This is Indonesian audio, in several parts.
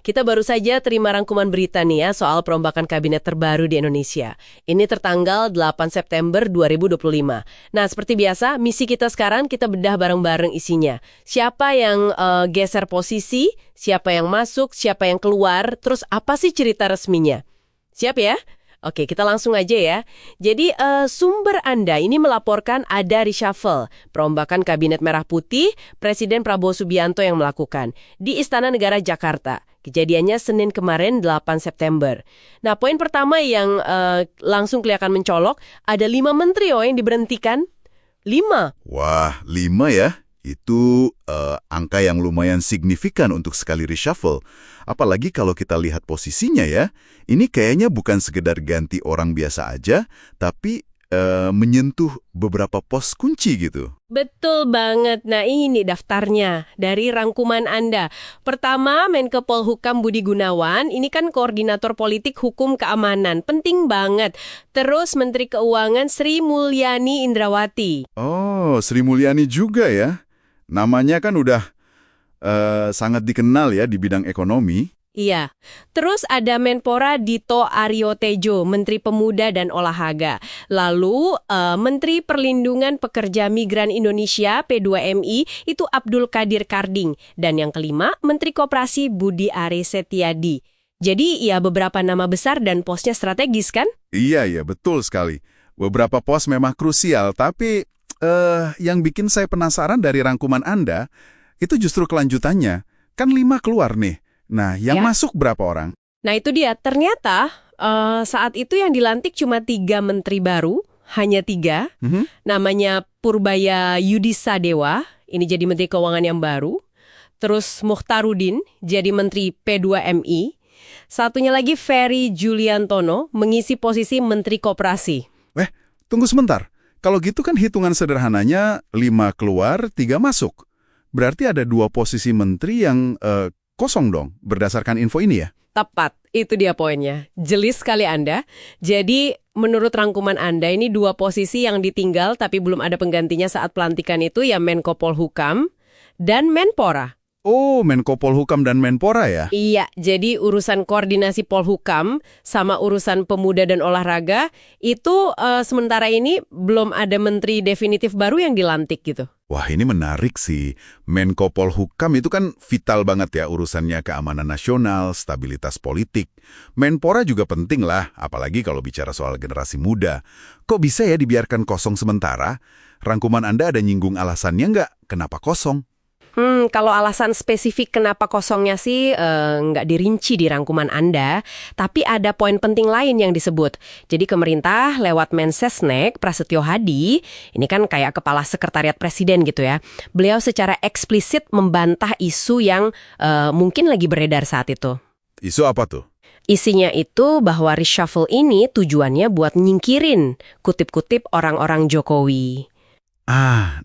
Kita baru saja terima rangkuman berita nih ya soal perombakan kabinet terbaru di Indonesia. Ini tertanggal 8 September 2025. Nah, seperti biasa, misi kita sekarang kita bedah bareng-bareng isinya. Siapa yang geser posisi, siapa yang masuk, siapa yang keluar, terus apa sih cerita resminya? Siap ya? Oke, kita langsung aja ya. Jadi sumber Anda ini melaporkan ada reshuffle, perombakan Kabinet Merah Putih, Presiden Prabowo Subianto yang melakukan di Istana Negara Jakarta. Kejadiannya Senin kemarin 8 September. Nah, poin pertama yang langsung kelihatan mencolok, ada 5 menteri yang diberhentikan. 5. Wah, 5 ya? Itu angka yang lumayan signifikan untuk sekali reshuffle. Apalagi kalau kita lihat posisinya ya. Ini kayaknya bukan sekedar ganti orang biasa aja, tapi menyentuh beberapa pos kunci gitu. Betul banget. Nah, ini daftarnya dari rangkuman Anda. Pertama, Menko Polhukam Budi Gunawan, ini kan koordinator politik hukum keamanan. Penting banget. Terus Menteri Keuangan Sri Mulyani Indrawati. Oh, Sri Mulyani juga ya. Namanya kan udah sangat dikenal ya di bidang ekonomi. Iya. Terus ada Menpora Dito Aryo Tejo, Menteri Pemuda dan Olahraga. Lalu Menteri Perlindungan Pekerja Migran Indonesia P2MI itu Abdul Qadir Karding. Dan yang kelima, Menteri Koperasi Budi Aris Setiadi. Jadi ya beberapa nama besar dan posnya strategis kan? Iya, betul sekali. Beberapa pos memang krusial, tapi yang bikin saya penasaran dari rangkuman Anda, itu justru kelanjutannya. Kan 5 keluar nih. Nah, yang masuk berapa orang? Nah, itu dia. Ternyata saat itu yang dilantik cuma 3 menteri baru, hanya 3. Namanya Purbaya Yudhisa Dewa, ini jadi Menteri Keuangan yang baru. Terus Mukhtarudin, jadi Menteri P2MI. Satunya lagi Ferry Juliantono, mengisi posisi Menteri Koperasi. Tunggu sebentar. Kalau gitu kan hitungan sederhananya 5 keluar, 3 masuk. Berarti ada 2 posisi menteri yang kosong dong, berdasarkan info ini ya? Tepat, itu dia poinnya. Jeli sekali Anda. Jadi, menurut rangkuman Anda, ini 2 posisi yang ditinggal tapi belum ada penggantinya saat pelantikan itu ya Menko Polhukam dan Menpora. Oh, Menko Polhukam dan Menpora ya? Iya, jadi urusan koordinasi Polhukam sama urusan pemuda dan olahraga itu sementara ini belum ada menteri definitif baru yang dilantik gitu. Wah, ini menarik sih. Menko Polhukam itu kan vital banget ya urusannya keamanan nasional, stabilitas politik. Menpora juga penting lah, apalagi kalau bicara soal generasi muda. Kok bisa ya dibiarkan kosong sementara? Rangkuman Anda ada nyinggung alasannya nggak? Kenapa kosong? Kalau alasan spesifik kenapa kosongnya sih nggak dirinci di rangkuman Anda, tapi ada poin penting lain yang disebut. Jadi pemerintah lewat Mensesnek Prasetyo Hadi, ini kan kayak kepala sekretariat presiden gitu ya, beliau secara eksplisit membantah isu yang mungkin lagi beredar saat itu. Isu apa tuh? Isinya itu bahwa reshuffle ini tujuannya buat nyingkirin, kutip-kutip orang-orang Jokowi.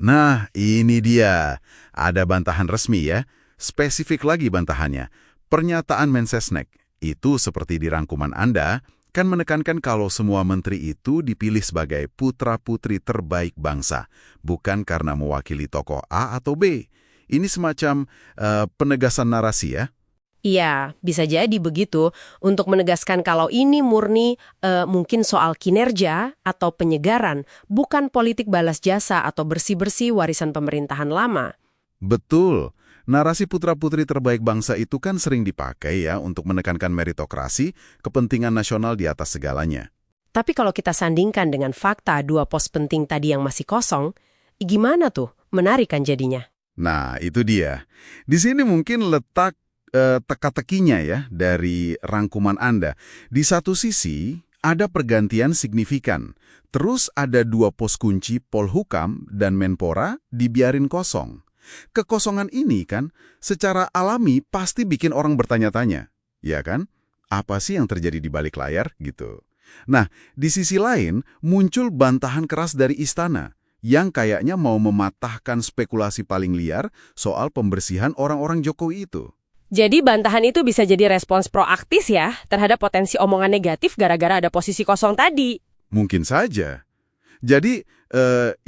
Nah ini dia. Ada bantahan resmi ya. Spesifik lagi bantahannya. Pernyataan Mensesnek itu seperti di rangkuman Anda, kan menekankan kalau semua menteri itu dipilih sebagai putra-putri terbaik bangsa, bukan karena mewakili tokoh A atau B. Ini semacam penegasan narasi ya. Iya, bisa jadi begitu untuk menegaskan kalau ini murni mungkin soal kinerja atau penyegaran, bukan politik balas jasa atau bersih-bersih warisan pemerintahan lama. Betul. Narasi putra-putri terbaik bangsa itu kan sering dipakai ya untuk menekankan meritokrasi, kepentingan nasional di atas segalanya. Tapi kalau kita sandingkan dengan fakta 2 pos penting tadi yang masih kosong, gimana tuh? Menarik kan jadinya? Nah, itu dia. Di sini mungkin letak teka-tekinya ya dari rangkuman Anda. Di satu sisi, ada pergantian signifikan. Terus ada 2 pos kunci Polhukam dan Menpora dibiarin kosong. Kekosongan ini kan secara alami pasti bikin orang bertanya-tanya. Ya kan? Apa sih yang terjadi di balik layar gitu. Nah, di sisi lain muncul bantahan keras dari istana yang kayaknya mau mematahkan spekulasi paling liar soal pembersihan orang-orang Jokowi itu. Jadi bantahan itu bisa jadi respons proaktif ya terhadap potensi omongan negatif gara-gara ada posisi kosong tadi. Mungkin saja. Jadi,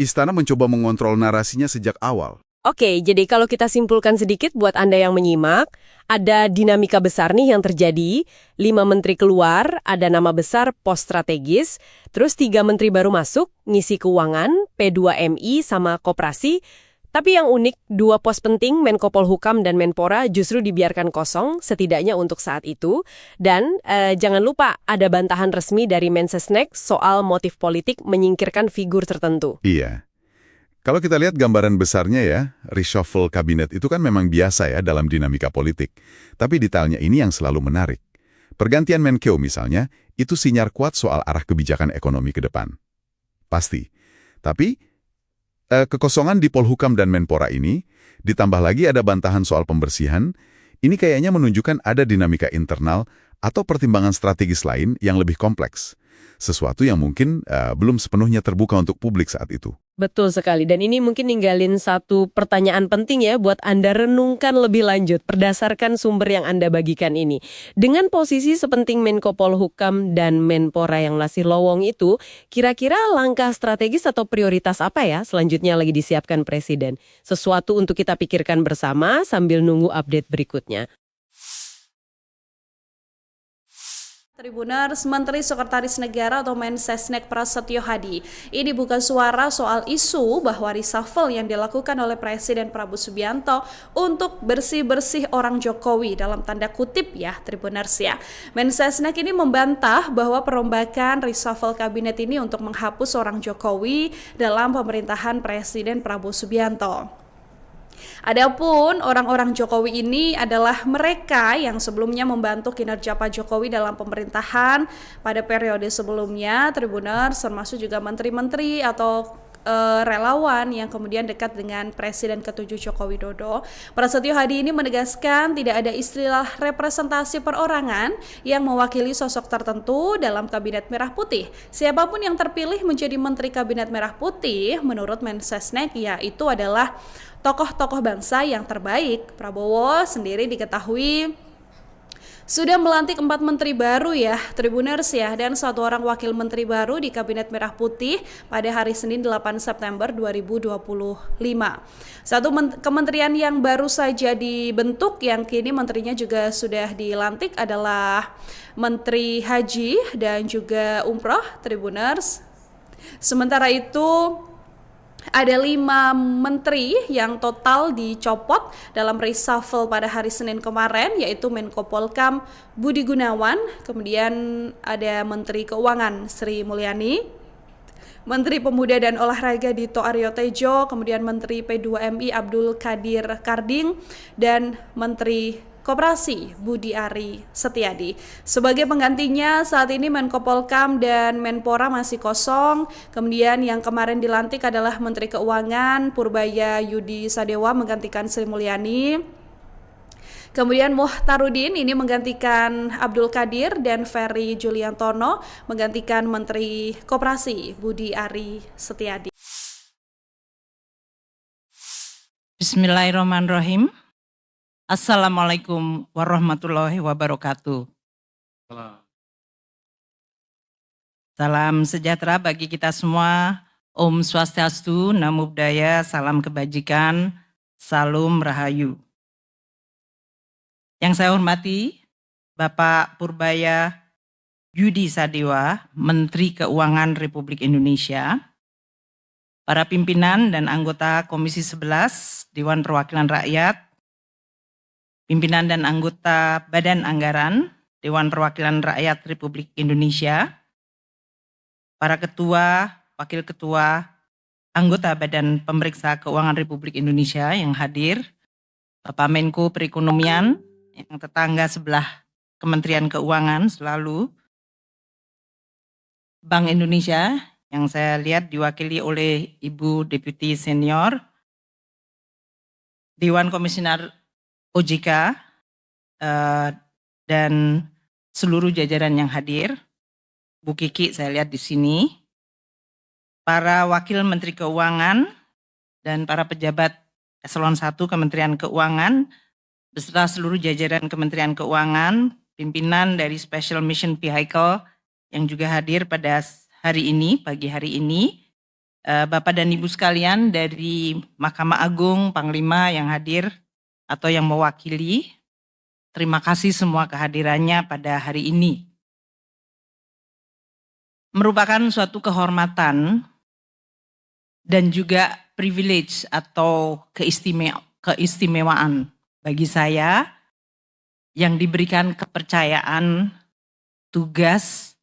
istana mencoba mengontrol narasinya sejak awal. Oke, jadi kalau kita simpulkan sedikit buat Anda yang menyimak, ada dinamika besar nih yang terjadi, 5 menteri keluar, ada nama besar pos strategis, terus 3 menteri baru masuk, ngisi keuangan, P2MI sama koperasi, tapi yang unik, 2 pos penting, Menko Polhukam dan Menpora justru dibiarkan kosong, setidaknya untuk saat itu. Dan jangan lupa, ada bantahan resmi dari Mensesnek soal motif politik menyingkirkan figur tertentu. Iya. Kalau kita lihat gambaran besarnya ya, reshuffle kabinet itu kan memang biasa ya dalam dinamika politik. Tapi detailnya ini yang selalu menarik. Pergantian Menkeu misalnya, itu sinyal kuat soal arah kebijakan ekonomi ke depan. Pasti. Tapi, kekosongan di Polhukam dan Menpora ini, ditambah lagi ada bantahan soal pembersihan, ini kayaknya menunjukkan ada dinamika internal atau pertimbangan strategis lain yang lebih kompleks. Sesuatu yang mungkin belum sepenuhnya terbuka untuk publik saat itu. Betul sekali, dan ini mungkin ninggalin satu pertanyaan penting ya buat Anda renungkan lebih lanjut berdasarkan sumber yang Anda bagikan ini. Dengan posisi sepenting Menko Polhukam dan Menpora yang masih lowong itu, kira-kira langkah strategis atau prioritas apa ya selanjutnya lagi disiapkan Presiden? Sesuatu untuk kita pikirkan bersama sambil nunggu update berikutnya. Tribuners, Menteri Sekretaris Negara atau Mensesnek Prasetyo Hadi ini buka suara soal isu bahwa reshuffle yang dilakukan oleh Presiden Prabowo Subianto untuk bersih-bersih orang Jokowi dalam tanda kutip ya, Tribuners ya. Mensesnek ini membantah bahwa perombakan reshuffle kabinet ini untuk menghapus orang Jokowi dalam pemerintahan Presiden Prabowo Subianto. Adapun orang-orang Jokowi ini adalah mereka yang sebelumnya membantu kinerja Pak Jokowi dalam pemerintahan pada periode sebelumnya, Tribuners, termasuk juga menteri-menteri atau relawan yang kemudian dekat dengan Presiden ke-7 Joko Widodo. Prasetyo Hadi ini menegaskan tidak ada istilah representasi perorangan yang mewakili sosok tertentu dalam Kabinet Merah Putih. Siapapun yang terpilih menjadi Menteri Kabinet Merah Putih, menurut Mensesnek, yaitu adalah tokoh-tokoh bangsa yang terbaik. Prabowo sendiri diketahui sudah melantik 4 menteri baru ya, Tribuners ya, dan 1 orang wakil menteri baru di Kabinet Merah Putih pada hari Senin 8 September 2025. Satu kementerian yang baru saja dibentuk yang kini menterinya juga sudah dilantik adalah Menteri Haji dan juga Umroh, Tribuners. Sementara itu ada 5 menteri yang total dicopot dalam reshuffle pada hari Senin kemarin, yaitu Menko Polhukam Budi Gunawan, kemudian ada Menteri Keuangan Sri Mulyani, Menteri Pemuda dan Olahraga Dito Aryo Tejo, kemudian Menteri P2MI Abdul Qadir Karding, dan Menteri Koperasi Budi Ari Setiadi. Sebagai penggantinya saat ini Menko Polhukam dan Menpora masih kosong. Kemudian yang kemarin dilantik adalah Menteri Keuangan Purbaya Yudi Sadewa menggantikan Sri Mulyani. Kemudian Muhtarudin ini menggantikan Abdul Qadir dan Ferry Juliantono menggantikan Menteri Koperasi Budi Ari Setiadi. Bismillahirrahmanirrahim. Assalamualaikum warahmatullahi wabarakatuh. Salam sejahtera bagi kita semua. Om Swastiastu, Namo Buddhaya, salam kebajikan, salam rahayu. Yang saya hormati, Bapak Purbaya Yudi Sadewa, Menteri Keuangan Republik Indonesia, para pimpinan dan anggota Komisi 11 Dewan Perwakilan Rakyat, pimpinan dan anggota Badan Anggaran Dewan Perwakilan Rakyat Republik Indonesia, para ketua, wakil ketua, anggota Badan Pemeriksa Keuangan Republik Indonesia yang hadir, Bapak Menko Perekonomian yang tetangga sebelah Kementerian Keuangan selalu, Bank Indonesia yang saya lihat diwakili oleh Ibu Deputi Senior, Dewan Komisioner OJK, dan seluruh jajaran yang hadir, Bu Kiki saya lihat di sini, para wakil Menteri Keuangan dan para pejabat Eselon 1 Kementerian Keuangan, beserta seluruh jajaran Kementerian Keuangan, pimpinan dari Special Mission Vehicle yang juga hadir pada hari ini, pagi hari ini, Bapak dan Ibu sekalian dari Mahkamah Agung, Panglima yang hadir atau yang mewakili, terima kasih semua kehadirannya pada hari ini. Merupakan suatu kehormatan dan juga privilege atau keistimewaan bagi saya yang diberikan kepercayaan tugas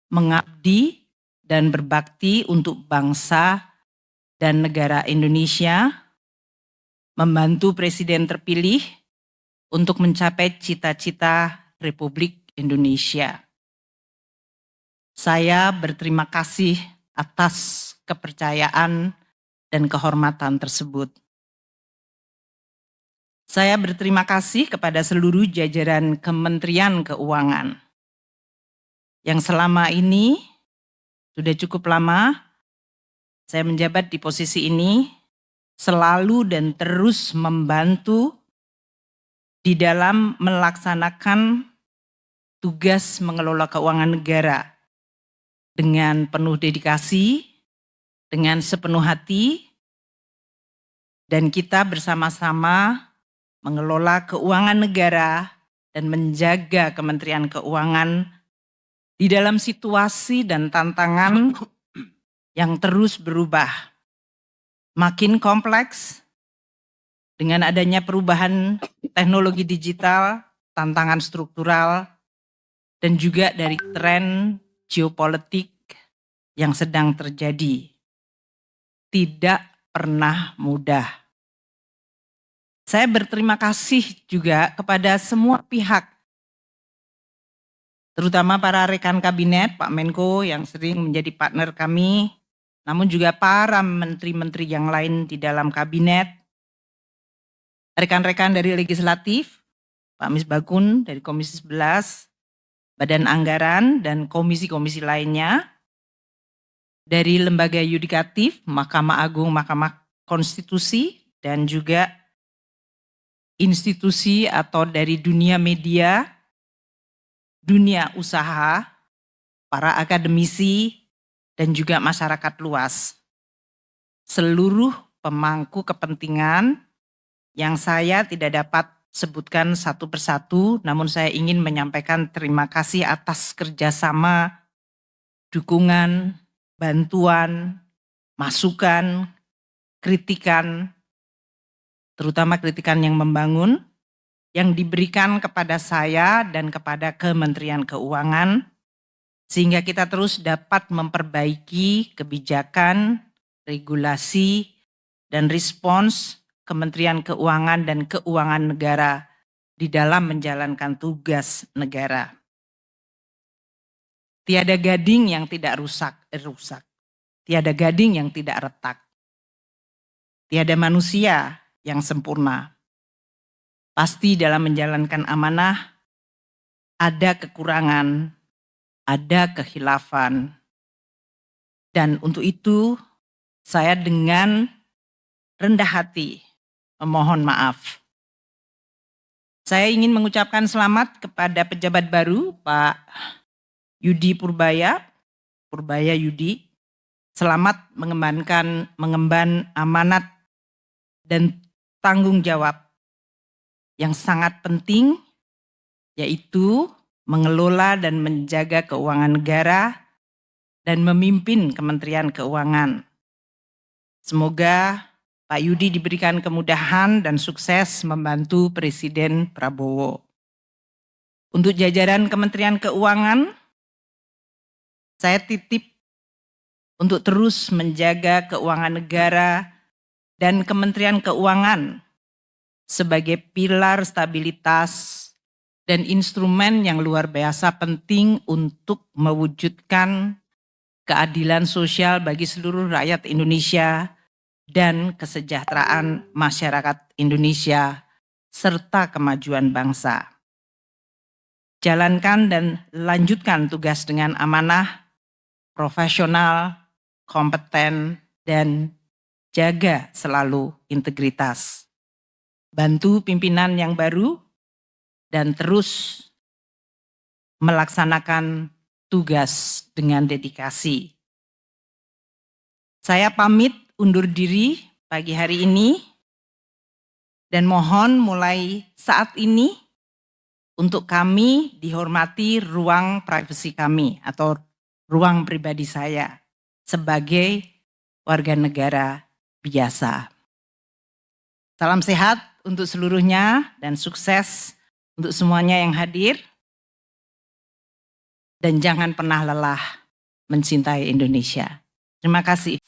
mengabdi dan berbakti untuk bangsa dan negara Indonesia, membantu Presiden terpilih untuk mencapai cita-cita Republik Indonesia. Saya berterima kasih atas kepercayaan dan kehormatan tersebut. Saya berterima kasih kepada seluruh jajaran Kementerian Keuangan yang selama ini sudah cukup lama saya menjabat di posisi ini, selalu dan terus membantu di dalam melaksanakan tugas mengelola keuangan negara dengan penuh dedikasi, dengan sepenuh hati, dan kita bersama-sama mengelola keuangan negara dan menjaga Kementerian Keuangan di dalam situasi dan tantangan yang terus berubah, makin kompleks dengan adanya perubahan teknologi digital, tantangan struktural, dan juga dari tren geopolitik yang sedang terjadi. Tidak pernah mudah. Saya berterima kasih juga kepada semua pihak, terutama para rekan kabinet, Pak Menko yang sering menjadi partner kami, namun juga para menteri-menteri yang lain di dalam kabinet, rekan-rekan dari legislatif, Pak Misbakun dari Komisi 11, Badan Anggaran dan komisi-komisi lainnya, dari lembaga yudikatif, Mahkamah Agung, Mahkamah Konstitusi, dan juga institusi atau dari dunia media, dunia usaha, para akademisi, dan juga masyarakat luas. Seluruh pemangku kepentingan yang saya tidak dapat sebutkan satu persatu, namun saya ingin menyampaikan terima kasih atas kerjasama, dukungan, bantuan, masukan, kritikan, terutama kritikan yang membangun, yang diberikan kepada saya dan kepada Kementerian Keuangan, sehingga kita terus dapat memperbaiki kebijakan, regulasi, dan respons Kementerian Keuangan dan Keuangan Negara di dalam menjalankan tugas negara. Tiada gading yang tidak rusak. Tiada gading yang tidak retak. Tiada manusia yang sempurna. Pasti dalam menjalankan amanah ada kekurangan, ada kehilafan. Dan untuk itu saya dengan rendah hati memohon maaf. Saya ingin mengucapkan selamat kepada pejabat baru Pak Yudi Purbaya Yudi. Selamat mengemban amanat dan tanggung jawab yang sangat penting, yaitu mengelola dan menjaga keuangan negara dan memimpin Kementerian Keuangan. Semoga Pak Yudi diberikan kemudahan dan sukses membantu Presiden Prabowo. Untuk jajaran Kementerian Keuangan, saya titip untuk terus menjaga keuangan negara dan Kementerian Keuangan sebagai pilar stabilitas dan instrumen yang luar biasa penting untuk mewujudkan keadilan sosial bagi seluruh rakyat Indonesia dan kesejahteraan masyarakat Indonesia serta kemajuan bangsa. Jalankan dan lanjutkan tugas dengan amanah, profesional, kompeten, dan jaga selalu integritas. Bantu pimpinan yang baru dan terus melaksanakan tugas dengan dedikasi. Saya pamit undur diri pagi hari ini dan mohon mulai saat ini untuk kami dihormati ruang privasi kami atau ruang pribadi saya sebagai warga negara biasa. Salam sehat untuk seluruhnya dan sukses untuk semuanya yang hadir. Dan jangan pernah lelah mencintai Indonesia. Terima kasih.